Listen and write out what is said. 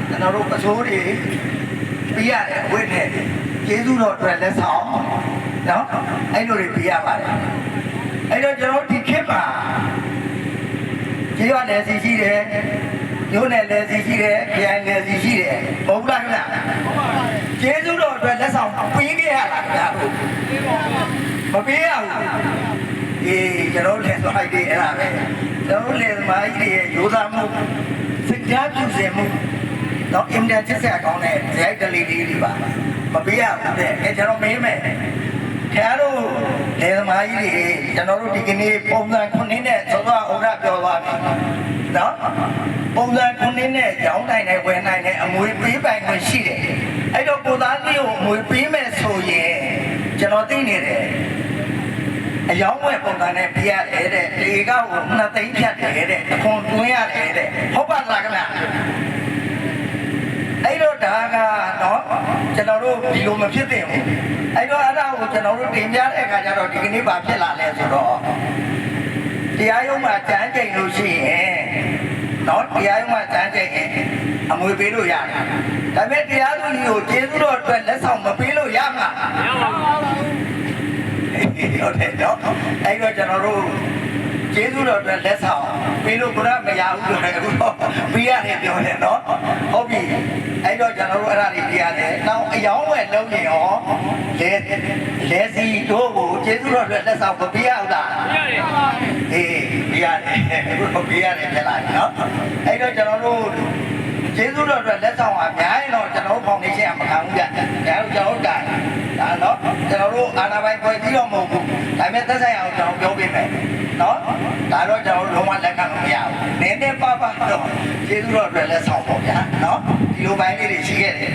ကျွန်တော်တို့ပစိုးတွေပြရတယ်ဝိနဲ့ကျေးဇူးတော်အတွက်လက်ဆောင်နော်အဲ့လိုတွေပြရပါတယ်အဲ့တော့ကျွန်တော်ဒီခေတ်မှာကျေးရွာနယ်စီရှိတယ်မြို့နယ်နယ်စီရှိတယ်ခရိုင်နယ်စီရှိတယ်ဘုရားခင်ဗျာကျေးဇူးတော်အတွက်လက်ဆောင်ပေးခဲ့ရလားခင်ဗျာမပေးရဘူးအေးကျွန်တော်လည်းသွားလိုက်တယ်အဲ့ဒါပဲကျွန်တော်လည်းမိုင်းတွေရဲ့ရိုးသားမှုစိတ်ဓာတ်ပြုစင်မှုတော့အင်တာချစ်ဆက်ကောင်းတဲ့ရိုက်တလီလေးပါမပေးရဘူးတဲ့အဲကျွန်တော်မေးမယ်ခင်ဗျားတို့လေသမားကြီးတွေကျွန်တော်တို့ဒီကနေ့ပုံစံ9နဲ့သောသောဩရပြောသွားပြီနော်ပုံစံ9နဲ့ရောင်းနိုင်တဲ့ဝယ်နိုင်တဲ့အမွေပေးပိုင်ခွင့်ရှိတယ်အဲ့တော့ကိုသားကြီးကိုအမွေပေးမယ်ဆိုရင်ကျွန်တော်သိနေတယ်အယောင်းဝယ်ပုံစံနဲ့ပြရတယ်တဲ့ဒီကောက်ကို2သိန်းဖြတ်တယ်တဲ့အခွန်တွင်းရတယ်တဲ့ဟုတ်ပါလားခင်ဗျာအဲ့တော့ဒါကတော့ကျွန်တော်တို့ဒီလိုမဖြစ်သင့်ဘူးအဲ့တော့အဲ့ဒါကိုကျွန်တော်တို့တင်ပြတဲ့အခါကျတော့ဒီကနေ့ပါဖြစ်လာလဲဆိုတော့တရားရုံးမှာကြမ်းကြိမ်လို့ရှိရင်နော်တရားရုံးမှာကြမ်းကြိမ်ရင်အမွေပေးလို့ရတယ်ဒါပေမဲ့တရားသူကြီးကိုကျေးဇူးတော်အတွက်လက်ဆောင်မပေးလို့ရမှာမရပါဘူးဟုတ်တယ်နော်အဲ့တော့ကျွန်တော်တို့ကျေးဇူးတော်အတွက်လက်ဆောင်ပေးလို့ဘုရားမရဘူးလို့လည်းအခုတော့ပေးရတယ်ပြောတယ်နော်ဟုတ်ပြီအဲ့တော့ကျွန်တော်တို့အဲ့ဒါတွေပြရတယ်နောက်အယောင်းဝယ်လုံးရင်ရောလဲစီတို့ကိုကျေးဇူးတော်အတွက်လက်ဆောင်မပေးရဘူးလားပေးရတယ်အေးပေးရတယ်အခုတော့ပေးရတယ်ဖြစ်လာပြီနော်အဲ့တော့ကျွန်တော်တို့ကျေးဇူးတော်အတွက်လက်ဆောင်အများကြီးတော့ကျွန်တော်တို့ဖောင်ဒေးရှင်းကမခံဘူးကြဒါတို့ကျွန်တော်တို့ဒါနော်ကျွန်တော်တို့အာနာပိုင်ဖွဲ့ပြီးတော့မဟုတ်ဘူးဒါပေမဲ့သက်ဆိုင်အောင်ကျွန်တော်ပြောပေးမယ်နော်ဒါတော့ကျွန်တော်တို့လုံးဝလက်ခံလို့မရဘူးနည်းနည်းပါတော့ကျေးဇူးတော်အတွက်လက်ဆောင်ပေါ့ဗျာနော်ဒီလိုပိုင်းလေးတွေရှိခဲ့တယ်